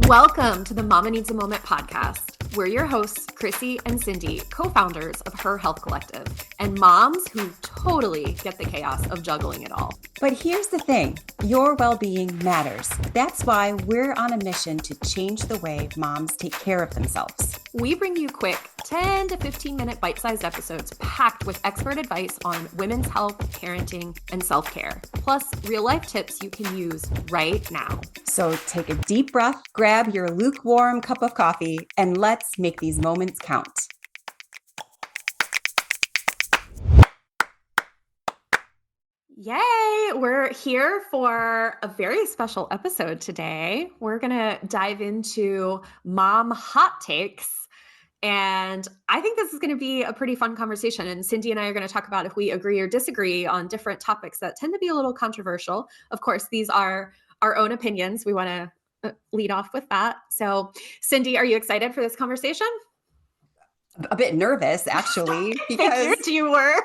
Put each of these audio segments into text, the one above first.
Welcome to the Mama Needs a Moment podcast. We're your hosts, Crissy and Cindi, co-founders of Her Health Collective, and moms who totally get the chaos of juggling it all. But here's the thing, your well-being matters. That's why we're on a mission to change the way moms take care of themselves. We bring you quick 10 to 15 minute bite-sized episodes packed with expert advice on women's health, parenting, and self-care, plus real-life tips you can use right now. So take a deep breath, grab your lukewarm cup of coffee, and let's make these moments count. Yay! We're here for a very special episode today. We're going to dive into mom hot takes. And I think this is going to be a pretty fun conversation. And Cindi and I are going to talk about if we agree or disagree on different topics that tend to be a little controversial. Of course, these are our own opinions. We want to lead off with that. So, Cindi, are you excited for this conversation? A bit nervous, actually, because you were.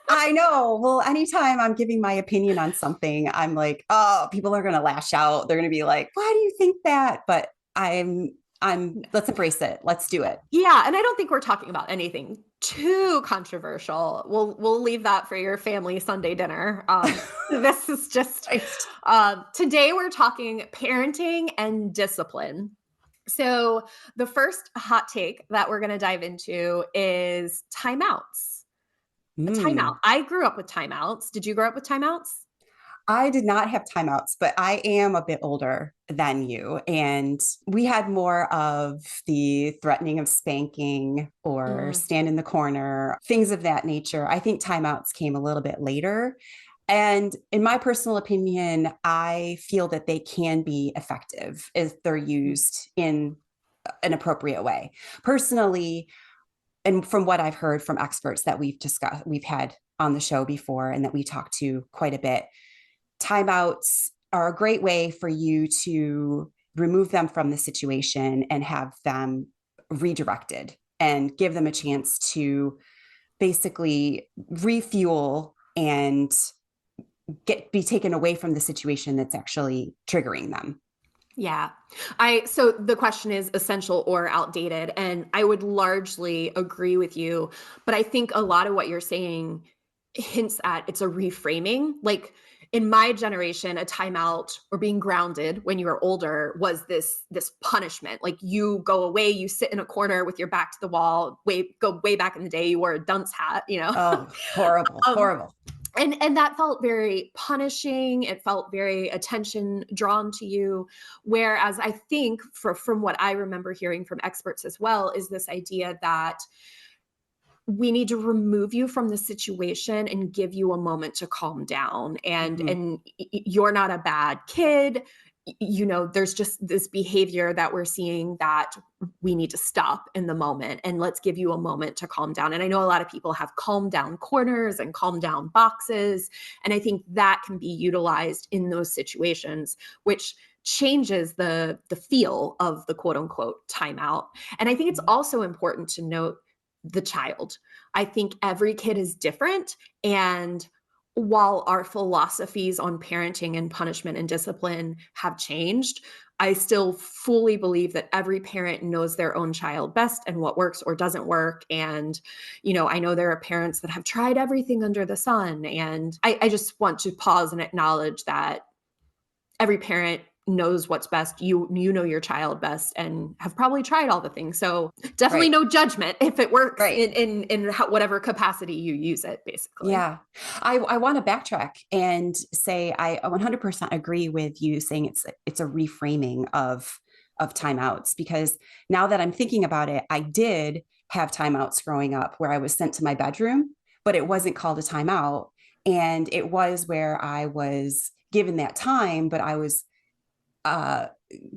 I know. Well, anytime I'm giving my opinion on something, I'm like, oh, people are going to lash out. They're going to be like, why do you think that? But let's embrace it. Let's do it. Yeah. And I don't think we're talking about anything too controversial. We'll leave that for your family Sunday dinner. This is just, today we're talking parenting and discipline. So the first hot take that we're going to dive into is timeouts. A timeout. I grew up with timeouts. Did you grow up with timeouts? I did not have timeouts, but I am a bit older than you. And we had more of the threatening of spanking or stand in the corner, things of that nature. I think timeouts came a little bit later. And in my personal opinion, I feel that they can be effective if they're used in an appropriate way. Personally, and from what I've heard from experts that we've had on the show before and that we talked to quite a bit, timeouts are a great way for you to remove them from the situation and have them redirected and give them a chance to basically refuel and be taken away from the situation that's actually triggering them. Yeah. So the question is essential or outdated, and I would largely agree with you, but I think a lot of what you're saying hints at it's a reframing. Like in my generation, a timeout or being grounded when you were older was this punishment. Like you go away, you sit in a corner with your back to the wall, go way back in the day, you wore a dunce hat, you know? Oh, horrible, horrible. And that felt very punishing. It felt very attention drawn to you. Whereas I think from what I remember hearing from experts as well, is this idea that we need to remove you from the situation and give you a moment to calm down. And you're not a bad kid. You know, there's just this behavior that we're seeing that we need to stop in the moment, and let's give you a moment to calm down. And I know a lot of people have calm down corners and calm down boxes. And I think that can be utilized in those situations, which changes the feel of the quote unquote timeout. And I think it's also important to note the child. I think every kid is different. And while our philosophies on parenting and punishment and discipline have changed, I still fully believe that every parent knows their own child best and what works or doesn't work. And, you know, I know there are parents that have tried everything under the sun. And I just want to pause and acknowledge that every parent knows what's best. You know your child best and have probably tried all the things. So definitely no judgment if it works in whatever capacity you use it, basically. Yeah. I want to backtrack and say I 100% agree with you saying it's a reframing of timeouts, because now that I'm thinking about it, I did have timeouts growing up where I was sent to my bedroom, but it wasn't called a timeout. And it was where I was given that time, but I was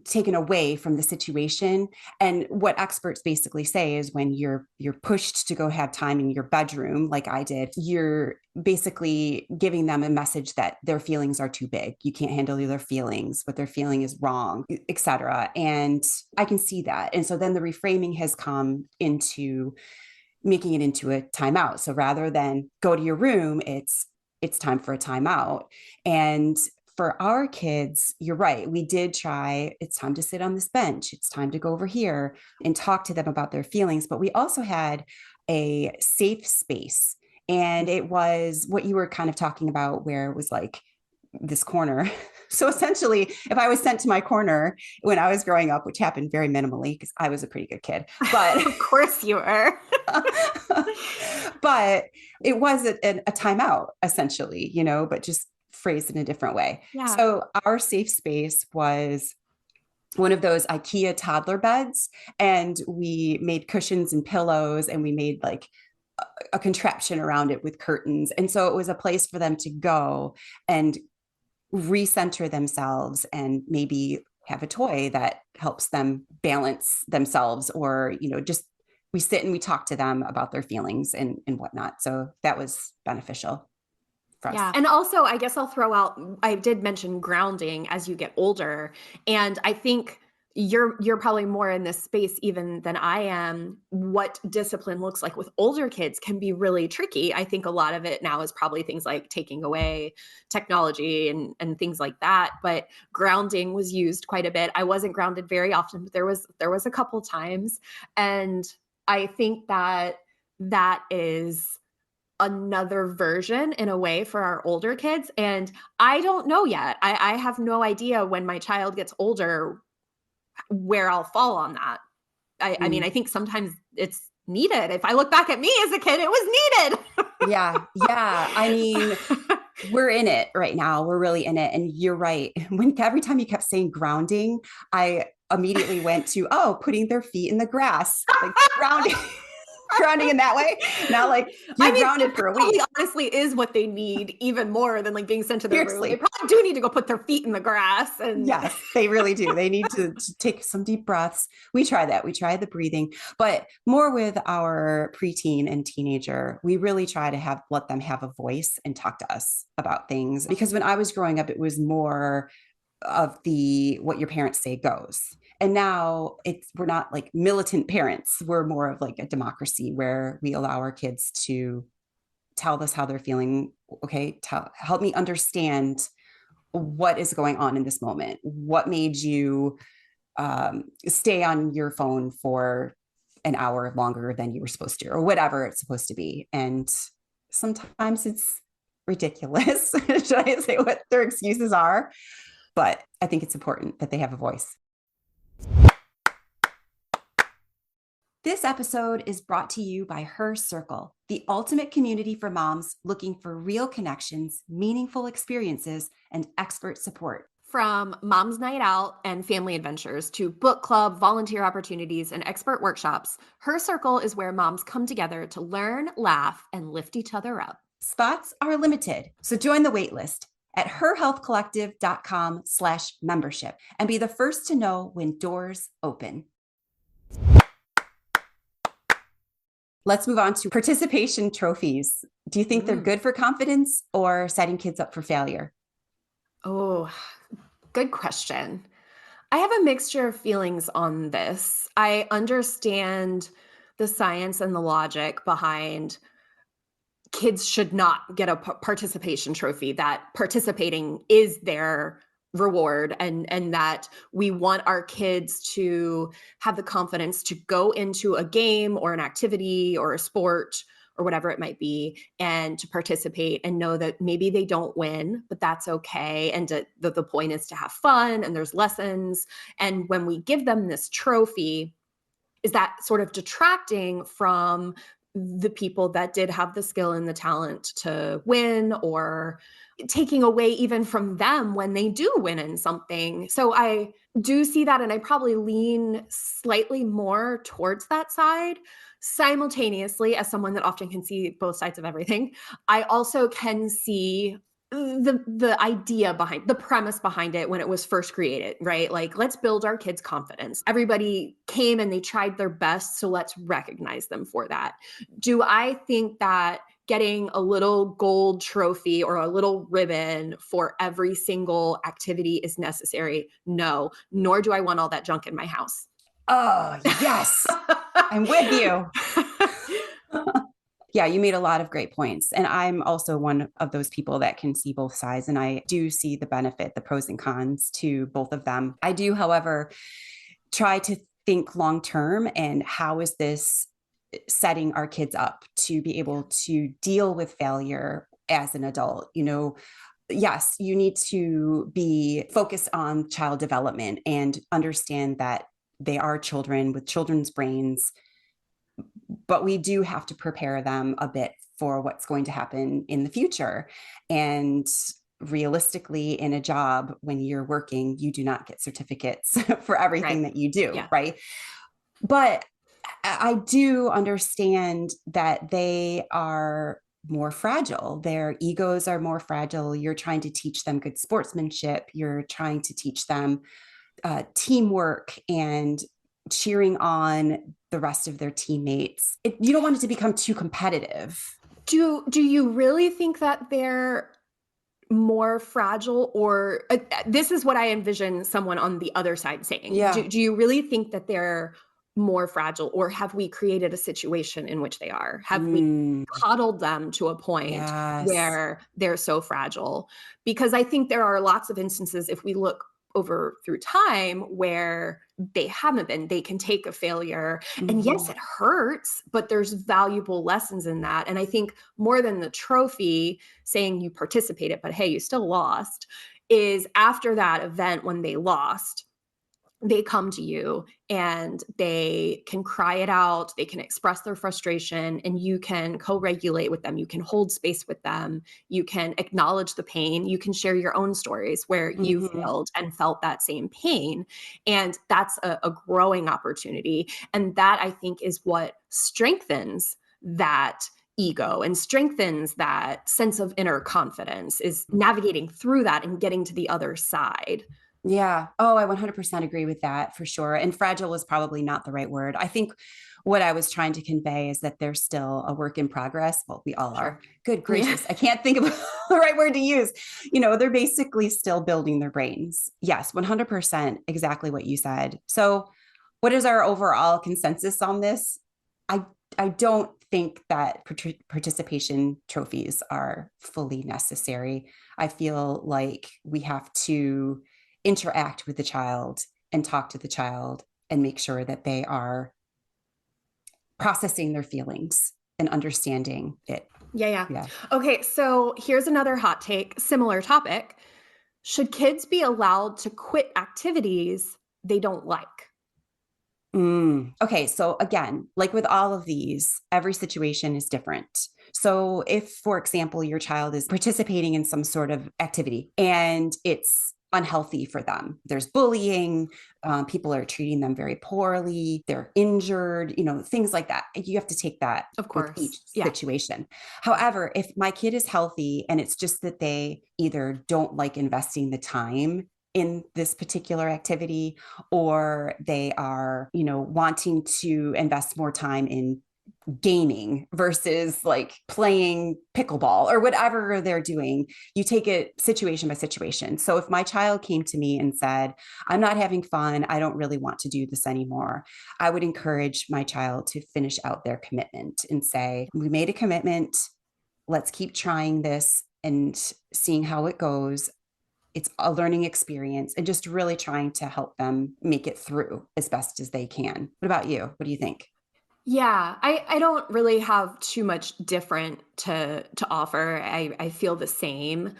taken away from the situation. And what experts basically say is when you're pushed to go have time in your bedroom, like I did, you're basically giving them a message that their feelings are too big. You can't handle their feelings. What they're feeling is wrong, etc. And I can see that. And so then the reframing has come into making it into a timeout. So rather than go to your room, it's time for a timeout. And for our kids, you're right. We did try, it's time to sit on this bench. It's time to go over here and talk to them about their feelings. But we also had a safe space. And it was what you were kind of talking about, where it was like this corner. So essentially, if I was sent to my corner when I was growing up, which happened very minimally because I was a pretty good kid, but Of course you were. but it was a timeout essentially, but just phrased in a different way. Yeah. So our safe space was one of those IKEA toddler beds, and we made cushions and pillows, and we made like a contraption around it with curtains. And so it was a place for them to go and recenter themselves and maybe have a toy that helps them balance themselves, or just we sit and we talk to them about their feelings and whatnot. So that was beneficial for us. Yeah. And also, I guess I'll throw out, I did mention grounding as you get older. And I think you're probably more in this space even than I am. What discipline looks like with older kids can be really tricky. I think a lot of it now is probably things like taking away technology and things like that. But grounding was used quite a bit. I wasn't grounded very often, but there was a couple times. And I think that is another version in a way for our older kids. And I don't know yet. I have no idea when my child gets older where I'll fall on that. I mean, I think sometimes it's needed. If I look back at me as a kid, it was needed. Yeah. Yeah. I mean, we're in it right now. We're really in it. And you're right. Every time you kept saying grounding, I immediately went to, putting their feet in the grass, like grounding. Grounding in that way. Not like you're grounded for a week. Honestly is what they need even more than like being sent to their room. Seriously. They probably do need to go put their feet in the grass. And yes, they really do. They need to take some deep breaths. We try that. We try the breathing, but more with our preteen and teenager, we really try to let them have a voice and talk to us about things. Because when I was growing up, it was more of what your parents say goes. And now we're not like militant parents. We're more of like a democracy where we allow our kids to tell us how they're feeling. Okay, help me understand what is going on in this moment. What made you stay on your phone for an hour longer than you were supposed to, or whatever it's supposed to be. And sometimes it's ridiculous. Should I say what their excuses are? But I think it's important that they have a voice. This episode is brought to you by Her Circle, the ultimate community for moms looking for real connections, meaningful experiences, and expert support. From Mom's Night Out and family adventures to book club, volunteer opportunities, and expert workshops, Her Circle is where moms come together to learn, laugh, and lift each other up. Spots are limited, so join the waitlist at herhealthcollective.com/membership and be the first to know when doors open. Let's move on to participation trophies. Do you think they're good for confidence or setting kids up for failure? Oh, good question. I have a mixture of feelings on this. I understand the science and the logic behind kids should not get a participation trophy, that participating is their reward, and that we want our kids to have the confidence to go into a game or an activity or a sport or whatever it might be and to participate and know that maybe they don't win, but that's okay. And the point is to have fun, and there's lessons. And when we give them this trophy, is that sort of detracting from the people that did have the skill and the talent to win, or taking away even from them when they do win in something? So I do see that, and I probably lean slightly more towards that side. Simultaneously, as someone that often can see both sides of everything, I also can see the idea behind the premise behind it when it was first created, right? Like, let's build our kids' confidence. Everybody came and they tried their best, so let's recognize them for that. Do I think that getting a little gold trophy or a little ribbon for every single activity is necessary? No, nor do I want all that junk in my house. Oh, yes. I'm with you. Yeah, you made a lot of great points. And I'm also one of those people that can see both sides. And I do see the benefit, the pros and cons to both of them. I do, however, try to think long term and how is this setting our kids up to be able to deal with failure as an adult? Yes, you need to be focused on child development and understand that they are children with children's brains, but we do have to prepare them a bit for what's going to happen in the future. And realistically, in a job, when you're working, you do not get certificates for everything Right. that you do, Yeah. right? But I do understand that they are more fragile. Their egos are more fragile. You're trying to teach them good sportsmanship. You're trying to teach them teamwork and cheering on the rest of their teammates. You don't want it to become too competitive. Do you really think that they're more fragile, or this is what I envision someone on the other side saying. Yeah. Do you really think that they're more fragile, or have we created a situation in which they are? Have we Mm, coddled them to a point yes. where they're so fragile? Because I think there are lots of instances, if we look over through time, where they haven't been. They can take a failure, and yes, Mm-hmm. it hurts, but there's valuable lessons in that. And I think more than the trophy saying you participated, but hey, you still lost, is after that event when they lost, they come to you and they can cry it out, they can express their frustration, and you can co-regulate with them, you can hold space with them, you can acknowledge the pain, you can share your own stories where you Mm-hmm. failed and felt that same pain. And that's a growing opportunity. And that, I think, is what strengthens that ego and strengthens that sense of inner confidence, is navigating through that and getting to the other side. Yeah. Oh, I 100% agree with that for sure. And fragile was probably not the right word. I think what I was trying to convey is that they're still a work in progress. Well, we all are. Sure. Good Yeah. gracious. I can't think of the right word to use. They're basically still building their brains. Yes, 100% exactly what you said. So, what is our overall consensus on this? I I don't think that participation trophies are fully necessary. I feel like we have to interact with the child and talk to the child and make sure that they are processing their feelings and understanding it. Yeah, yeah. Yeah. Okay, so here's another hot take, similar topic. Should kids be allowed to quit activities they don't like? Okay, so again, like with all of these, every situation is different. So, if, for example, your child is participating in some sort of activity and it's unhealthy for them, there's bullying, people are treating them very poorly, they're injured, things like that. You have to take that Of with each course. Yeah. situation. However, if my kid is healthy and it's just that they either don't like investing the time in this particular activity, or they are, wanting to invest more time in gaming versus like playing pickleball or whatever they're doing, you take it situation by situation. So if my child came to me and said, I'm not having fun, I don't really want to do this anymore, I would encourage my child to finish out their commitment and say, we made a commitment, let's keep trying this and seeing how it goes. It's a learning experience, and just really trying to help them make it through as best as they can. What about you? What do you think? Yeah, I don't really have too much different to offer. I feel the same.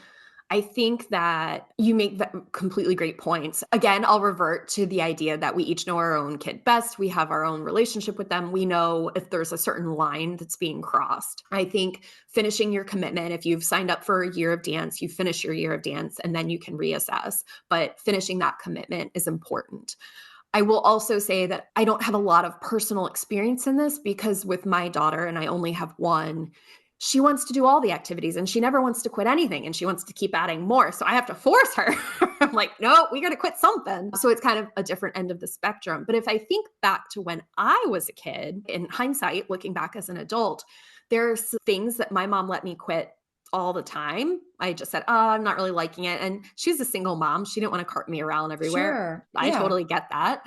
I think that you make completely great points. Again, I'll revert to the idea that we each know our own kid best. We have our own relationship with them. We know if there's a certain line that's being crossed. I think finishing your commitment, if you've signed up for a year of dance, you finish your year of dance and then you can reassess. But finishing that commitment is important. I will also say that I don't have a lot of personal experience in this, because with my daughter, and I only have one, she wants to do all the activities and she never wants to quit anything and she wants to keep adding more. So I have to force her. I'm like, no, we got to quit something. So it's kind of a different end of the spectrum. But if I think back to when I was a kid, in hindsight, looking back as an adult, there's things that my mom let me quit all the time. I just said, oh, I'm not really liking it. And she's a single mom. She didn't want to cart me around everywhere. Sure. I Yeah. totally get that.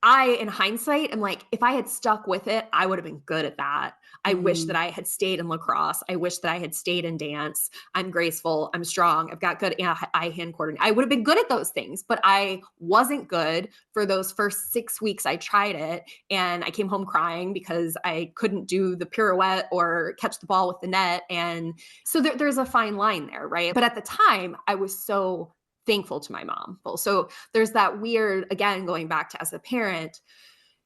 in hindsight, am like, if I had stuck with it, I would have been good at that. I wish that Mm. I had stayed in lacrosse. I wish that I had stayed in dance. I'm graceful. I'm strong. I've got good eye-hand coordination. I would have been good at those things, but I wasn't good for those first 6 weeks I tried it. And I came home crying because I couldn't do the pirouette or catch the ball with the net. And so there's a fine line there, right? But at the time, I was so thankful to my mom. So there's that weird, again, going back to as a parent,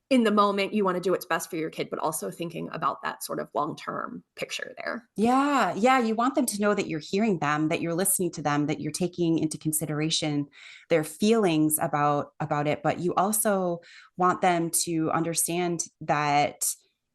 in the moment, you want to do what's best for your kid, but also thinking about that sort of long-term picture there. Yeah, yeah. You want them to know that you're hearing them, that you're listening to them, that you're taking into consideration their feelings about it. But you also want them to understand that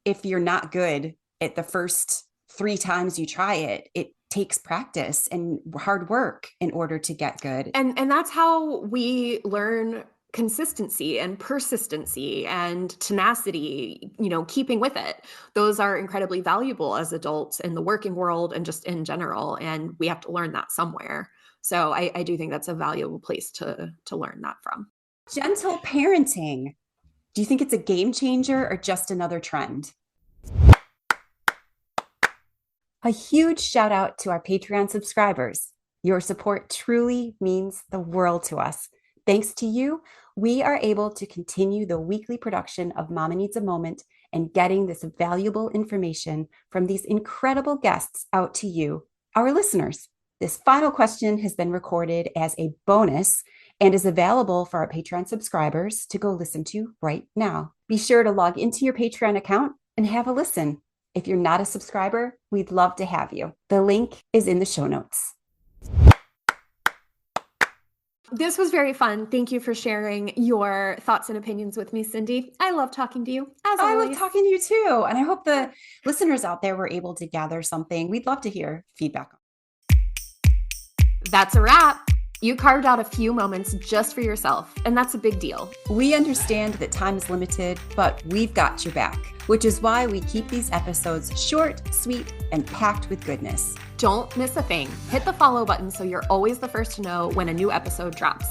if you're not good at the first 3 times you try it, it takes practice and hard work in order to get good. And that's how we learn consistency and persistency and tenacity, keeping with it. Those are incredibly valuable as adults in the working world and just in general. And we have to learn that somewhere. So I do think that's a valuable place to learn that from. Gentle parenting. Do you think it's a game changer or just another trend? A huge shout out to our Patreon subscribers. Your support truly means the world to us. Thanks to you, we are able to continue the weekly production of Mama Needs a Moment and getting this valuable information from these incredible guests out to you, our listeners. This final question has been recorded as a bonus and is available for our Patreon subscribers to go listen to right now. Be sure to log into your Patreon account and have a listen. If you're not a subscriber, we'd love to have you. The link is in the show notes. This was very fun. Thank you for sharing your thoughts and opinions with me, Cindi. I love talking to you, as I always. love talking to you too. And I hope the listeners out there were able to gather something. We'd love to hear feedback. That's a wrap. You carved out a few moments just for yourself, and that's a big deal. We understand that time is limited, but we've got your back, which is why we keep these episodes short, sweet, and packed with goodness. Don't miss a thing. Hit the follow button so you're always the first to know when a new episode drops.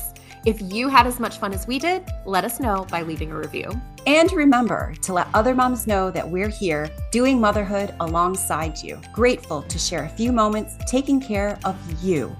If you had as much fun as we did, let us know by leaving a review. And remember to let other moms know that we're here doing motherhood alongside you. Grateful to share a few moments taking care of you.